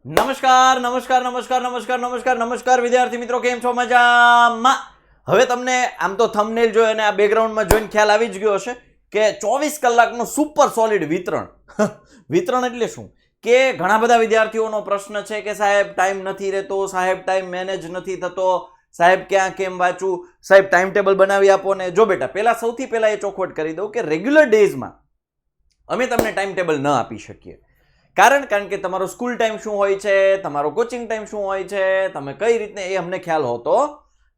નમસ્કાર નમસ્કાર નમસ્કાર નમસ્કાર નમસ્કાર નમસ્કાર વિદ્યાર્થી મિત્રો, કેમ છો? મજામાં? હવે તમને આમ તો થંબનેલ જોઈ અને આ બેકગ્રાઉન્ડમાં જોઈને ખ્યાલ આવી જ ગયો હશે કે 24 કલાકનું સુપર સોલિડ વિતરણ. વિતરણ એટલે શું કે ઘણા બધા વિદ્યાર્થીઓનો પ્રશ્ન છે કે સાહેબ ટાઈમ નથી રહેતો, સાહેબ ટાઈમ મેનેજ નથી થતો, સાહેબ ક્યાં કેમ વાંચું, સાહેબ ટાઈમ ટેબલ બનાવી આપો ને. જો બેટા, સૌથી પહેલા એ ચોખવટ કરી દઉં કે રેગ્યુલર ડેઝમાં અમે તમને ટાઈમ ટેબલ ન આપી શકીએ. કારણ કે તમારો સ્કૂલ ટાઈમ શું હોય છે, તમારો કોચિંગ ટાઈમ શું હોય છે, તમે કઈ રીતે, એ અમને ખ્યાલ હોતો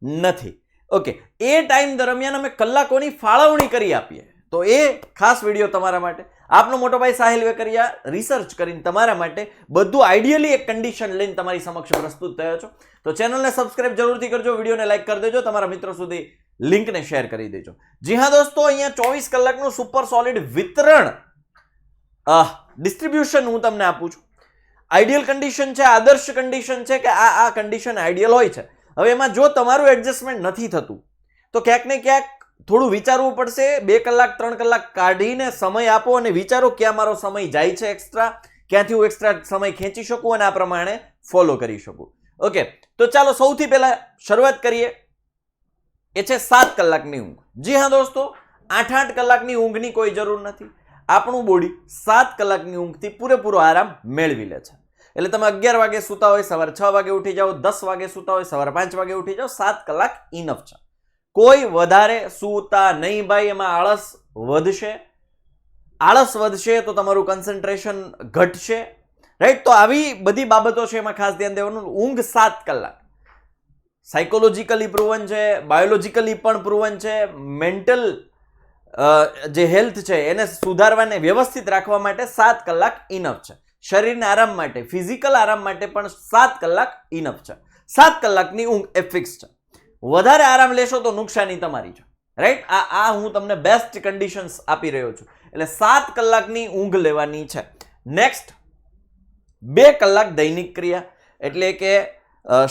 નથી. ઓકે, એ ટાઈમ દરમિયાન અમે કલાકોની ફાળવણી કરી આપીએ. તો એ ખાસ વિડીયો તમારા માટે. આપનો મોટો ભાઈ સાહિલ વેકરિયા રિસર્ચ કરીને તમારા માટે બધું આઈડિયલી એક કન્ડિશન લઈને તમારી સમક્ષ પ્રસ્તુત થયો છો. તો ચેનલને સબસ્ક્રાઇબ જરૂરથી કરજો, વિડીયોને લાઈક કરી દેજો, તમારા મિત્રો સુધી લિંકને શેર કરી દેજો. જી હા દોસ્તો, અહીંયા 24 કલાકનું સુપર સોલિડ વિતરણ ડિસ્ટ્રીબ્યુશન હું તમને આપું છું. આઈડિયલ કન્ડિશન છે, આદર્શ કન્ડિશન છે કે આ કન્ડિશન આઈડિયલ હોય છે. હવે એમાં જો તમારું એડજસ્ટમેન્ટ નથી થતું તો ક્યાંક ને ક્યાંક થોડું વિચારવું પડશે. 2 કલાક 3 કલાક કાઢીને સમય આપો અને વિચારો ક્યાં મારો સમય જાય છે એક્સ્ટ્રા, ક્યાંથી હું એક્સ્ટ્રા સમય ખેંચી શકું અને આ પ્રમાણે ફોલો કરી શકું. ઓકે, તો ચાલો સૌથી પહેલા શરૂઆત કરીએ. એ છે 7 કલાકની ઊંઘ. જી હા દોસ્તો, 8-8 કલાકની ઊંઘની કોઈ જરૂર નથી. આપણું બોડી 7 કલાકની ઊંઘથી પૂરેપૂરો આરામ મેળવી લે છે. એટલે તમે 11 વાગે સૂતા હોય, સવારે 6 વાગે ઉઠી જાઓ, 10 વાગે સૂતા હોય, સવારે 5 વાગે ઉઠી જાઓ, 7 કલાક ઇનફ છે. કોઈ વધારે સૂતા નહીં ભાઈ. એમાં આળસ વધશે. આળસ વધશે તો તમારું કન્સન્ટ્રેશન ઘટશે, રાઈટ? તો આવી બધી બાબતો છે, એમાં ખાસ ધ્યાન દેવાનું. ઊંઘ 7 કલાક સાયકોલોજીકલી પ્રૂવન છે, બાયોલોજીકલી પણ પ્રૂવન છે. મેન્ટલ જે હેલ્થ છે એને સુધારવાને વ્યવસ્થિત રાખવા માટે 7 કલાક ઇનફ છે. શરીરના આરામ માટે, ફિઝિકલ આરામ માટે પણ 7 કલાક ઇનફ છે. 7 કલાકની ઊંઘ એ ફિક્સ છે. વધારે આરામ લેશો તો નુકસાની તમારી છે, રાઈટ? આ હું તમને બેસ્ટ કન્ડિશન્સ આપી રહ્યો છું. એટલે 7 કલાકની ઊંઘ લેવાની છે. નેક્સ્ટ, 2 કલાક દૈનિક ક્રિયા, એટલે કે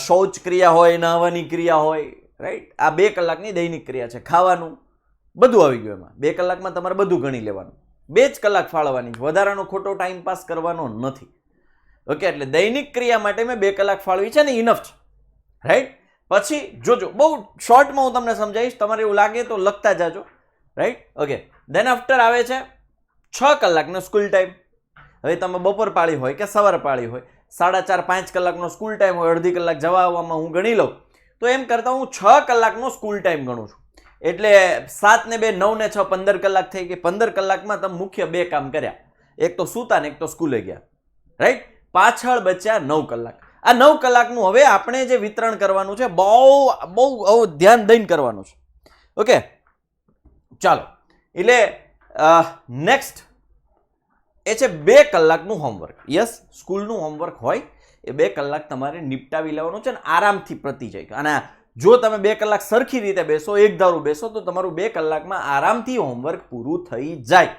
શૌચ ક્રિયા હોય, નહાવાની ક્રિયા હોય, રાઈટ? આ 2 કલાકની દૈનિક ક્રિયા છે. ખાવાનું બધું આવી ગયું એમાં. 2 કલાકમાં તમારે બધું ગણી લેવાનું. 2 જ કલાક ફાળવવાની, વધારાનો ખોટો ટાઈમ પાસ કરવાનો નથી. ઓકે, એટલે દૈનિક ક્રિયા માટે મેં 2 કલાક ફાળવી છે ને ઇનફ છે, રાઈટ? પછી જોજો, બહુ શોર્ટમાં હું તમને સમજાવીશ, તમારે એવું લાગે તો લખતા જાજો, રાઈટ? ઓકે, દેન આફ્ટર આવે છે 6 કલાકનો સ્કૂલ ટાઈમ. હવે તમે બપોર પાળી હોય કે સવાર પાળી હોય, 4.5-5 કલાકનો સ્કૂલ ટાઈમ હોય, અડધી કલાક જવા આવવામાં હું ગણી લઉં તો એમ કરતા હું 6 કલાકનો સ્કૂલ ટાઈમ ગણું છું. એટલે 7 ને 2 9 ને 6 15 કલાક થઈ ગઈ. 15 કલાકમાં તમે મુખ્ય 2 કામ કર્યા, એક તો સૂતા ને એક તો સ્કૂલે ગયા, રાઈટ? પાછળ બચ્યા 9 કલાક. આ 9 કલાકનું હવે આપણે જે વિતરણ કરવાનું છે બહુ ધ્યાન દઈને કરવાનું છે. ઓકે, ચાલો. એટલે નેક્સ્ટ એ છે 2 કલાકનું હોમવર્ક. યસ, સ્કૂલનું હોમવર્ક હોય એ 2 કલાક તમારે નિપટાવી લેવાનું છે ને આરામથી પતી જાય. અને જો તમે 2 કલાક સરખી રીતે બેસો, એક ધારું બેસો, તો તમારું 2 કલાકમાં આરામથી હોમવર્ક પૂરું થઈ જાય.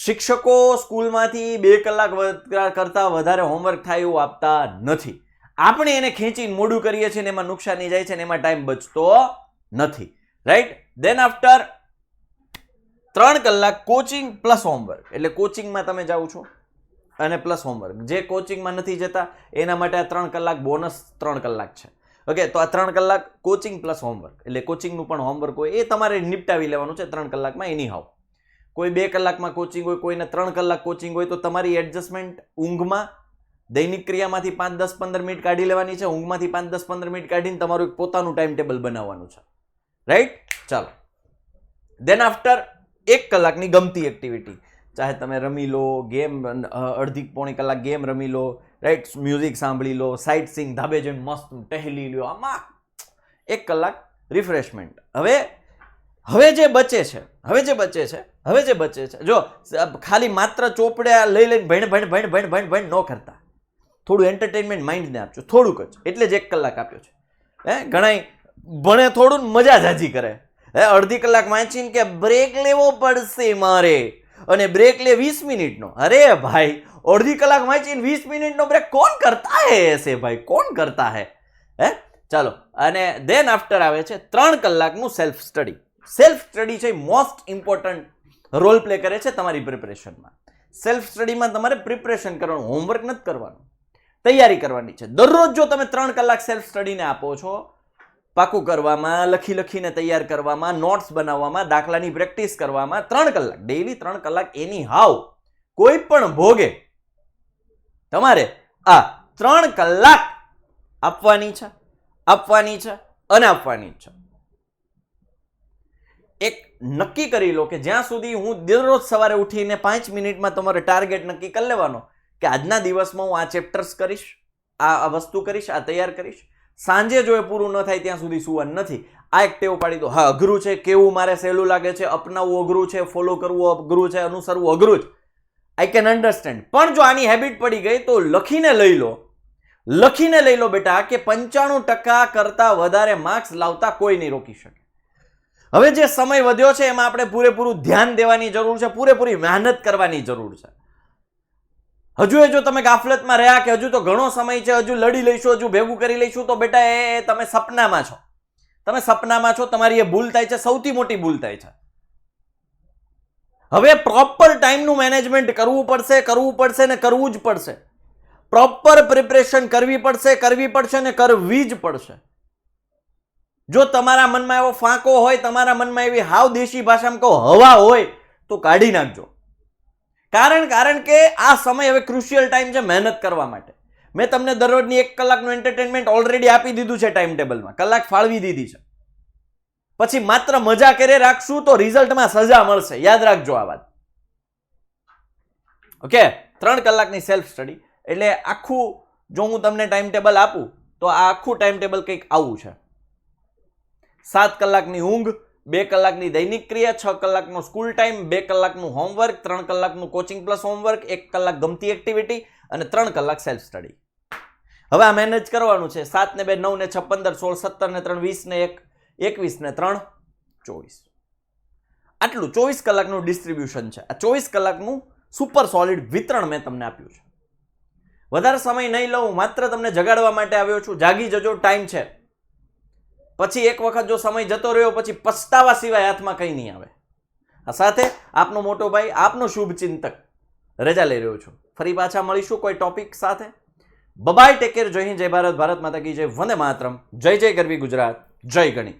શિક્ષકો સ્કૂલમાંથી 2 કલાક કરતા વધારે હોમવર્ક થાય એવું આપતા નથી. આપણે એને ખેંચીને મોડું કરીએ છીએ ને એમાં નુકસાની જાય છે ને એમાં ટાઈમ બચતો નથી, રાઈટ? દેન આફ્ટર 3 કલાક કોચિંગ પ્લસ હોમવર્ક. એટલે કોચિંગમાં તમે જાઓ છો અને પ્લસ હોમવર્ક. જે કોચિંગમાં નથી જતા એના માટે આ 3 કલાક બોનસ 3 કલાક છે. ઓકે, તો આ 3 કલાક કોચિંગ પ્લસ હોમવર્ક, એટલે કોચિંગનું પણ હોમવર્ક હોય એ તમારે નિપટાવી લેવાનું છે 3 કલાકમાં. એની હાવ કોઈ 2 કલાકમાં કોચિંગ હોય, કોઈને 3 કલાક કોચિંગ હોય, તો તમારી એડજસ્ટમેન્ટ ઊંઘમાં, દૈનિક ક્રિયામાંથી 5-10-15 મિનિટ કાઢી લેવાની છે, ઊંઘમાંથી 5-10-15 મિનિટ કાઢીને તમારું એક પોતાનું ટાઈમ ટેબલ બનાવવાનું છે, રાઈટ? ચાલો. દેન આફ્ટર 1 કલાકની ગમતી એક્ટિવિટી, ચાહે તમે રમી લો ગેમ, અડધી પોણી કલાક ગેમ રમી લો, રાઈટ? મ્યુઝિક સાંભળી લો, સાઇટ સીંગ, ધાબે જઈને મસ્ત ટહેલી લો, આમાં 1 કલાક રિફ્રેશમેન્ટ. હવે જે બચે છે, જો ખાલી માત્ર ચોપડ્યા લઈ લઈને ભણ ન કરતા, થોડું એન્ટરટેનમેન્ટ માઇન્ડને આપજો, થોડુંક જ. એટલે જ 1 કલાક આપ્યો છે. ઘણા ભણે થોડું મજા જાજી કરે, અડધી કલાક વાંચીને કે બ્રેક લેવો પડશે મારે, અને બ્રેક લે 20 મિનિટનો. અરે ભાઈ, અડધી કલાક વાંચીને 20 મિનિટનો બ્રેક કોણ કરતા હે એસે ભાઈ, કોણ કરતા હે? ચાલો. અને દેન આફ્ટર આવે છે 3 કલાકનું સેલ્ફ સ્ટડી. સેલ્ફ સ્ટડી છે મોસ્ટ ઇમ્પોર્ટન્ટ રોલ પ્લે કરે છે તમારી પ્રિપરેશનમાં. સેલ્ફ સ્ટડીમાં તમારે પ્રિપરેશન કરવાનું, હોમવર્ક નથી કરવાનું, તૈયારી કરવાની છે. દરરોજ જો તમે 3 કલાક સેલ્ફ સ્ટડીને આપો છો, પાકું કરવામાં, લખીને તૈયાર કરવામાં, નોટ્સ બનાવવામાં, દાખલાની પ્રેક્ટિસ કરવામાં, 3 કલાક ડેઈલી 3 કલાક એની હાવ કોઈ પણ ભોગે તમારે આ 3 કલાક આપવાની છે અને આપવાની છે. એક નક્કી કરી લો કે જ્યાં સુધી હું દરરોજ સવારે ઉઠીને 5 મિનિટમાં તમારે ટાર્ગેટ નક્કી કરી લેવાનો કે આજના દિવસમાં હું આ ચેપ્ટર્સ કરીશ, આ વસ્તુ કરીશ, આ તૈયાર કરીશ. સાંજે જો એ પૂરું ન થાય ત્યાં સુધી સુવાનું નથી. આ એક ટેવ પાડી દો. હા, અઘરું છે, કેવું મારે સહેલું લાગે છે, અપનાવવું અઘરું છે, ફોલો કરવું અઘરું છે, અનુસરવું અઘરું છે, આઈ કેન અન્ડરસ્ટેન્ડ. પણ જો આની હેબિટ પડી ગઈ તો લખીને લઈ લો બેટા કે 95% કરતા વધારે માર્ક્સ લાવતા કોઈ નહીં રોકી શકે. હવે જે સમય વધ્યો છે એમાં આપણે પૂરેપૂરું ધ્યાન દેવાની જરૂર છે, પૂરેપૂરી મહેનત કરવાની જરૂર છે. હજુ જો તમે ગાફલતમાં રહ્યા કે હજુ તો ઘણો સમય છે, હજુ લડી લઈશું, હજુ ભેગું કરી લઈશું, તો બેટા એ તમે સપનામાં છો. તમારી એ ભૂલ થાય છે, સૌથી મોટી ભૂલ થાય છે. હવે પ્રોપર ટાઈમનું મેનેજમેન્ટ કરવું પડશે ને કરવું જ પડશે. પ્રોપર પ્રિપરેશન કરવી પડશે ને કરવી જ પડશે. જો તમારા મનમાં એવો ફાંકો હોય, તમારા મનમાં એવી હાવ દેશી ભાષામાં કહો હવા હોય, તો કાઢી નાખજો. કારણ કે આ સમય હવે ક્રુશિયલ ટાઈમ છે મહેનત કરવા માટે. મેં તમને દરરોજની 1 કલાકનું એન્ટરટેનમેન્ટ ઓલરેડી આપી દીધું છે, ટાઈમ ટેબલમાં કલાક ફાળવી દીધી છે. પછી માત્ર મજા કરે રાખશું તો રિઝલ્ટમાં સજા મળશે. યાદ રાખજો આ વાત. ઓકે, 3 કલાકની સેલ્ફ સ્ટડી એટલે આખું જો હું તમને ટાઈમ ટેબલ આપું તો આ આખું ટાઈમ ટેબલ કંઈક આવું છે. 7 કલાકની ઊંઘ, 2 કલાકની દૈનિક ક્રિયા, 6 કલાકનો સ્કૂલ ટાઈમ, 2 કલાકનું હોમવર્ક, 3 કલાકનું કોચિંગ પ્લસ હોમવર્ક, 1 કલાક ગમતી એક્ટિવિટી અને 3 કલાક સેલ્ફ સ્ટડી. હવે આ મેનેજ કરવાનું છે. 7 ને 2 9 ને 6 15 16 17 ને 3 20 ને 1 21 ને 3 24. આટલું 24 કલાકનું ડિસ્ટ્રીબ્યુશન છે. આ 24 કલાકનું સુપર સોલિડ વિતરણ મેં તમને આપ્યું છે. વધારે સમય નહીં લઉં, માત્ર તમને જગાડવા માટે આવ્યો છું. જાગી જજો, ટાઈમ છે. પછી એક વખત જો સમય જતો રહ્યો પછી પછતાવા સિવાય હાથમાં કંઈ નહીં આવે. આ સાથે આપનો મોટો ભાઈ, આપનો શુભ ચિંતક રજા લઈ રહ્યો છું. ફરી પાછા મળીશું કોઈ ટોપિક સાથે. Bye, take care. જય હિન્દ, જય ભારત, ભારત માતા કી જય, વંદે માતરમ, જય જય ગરવી ગુજરાત, જય ગણી.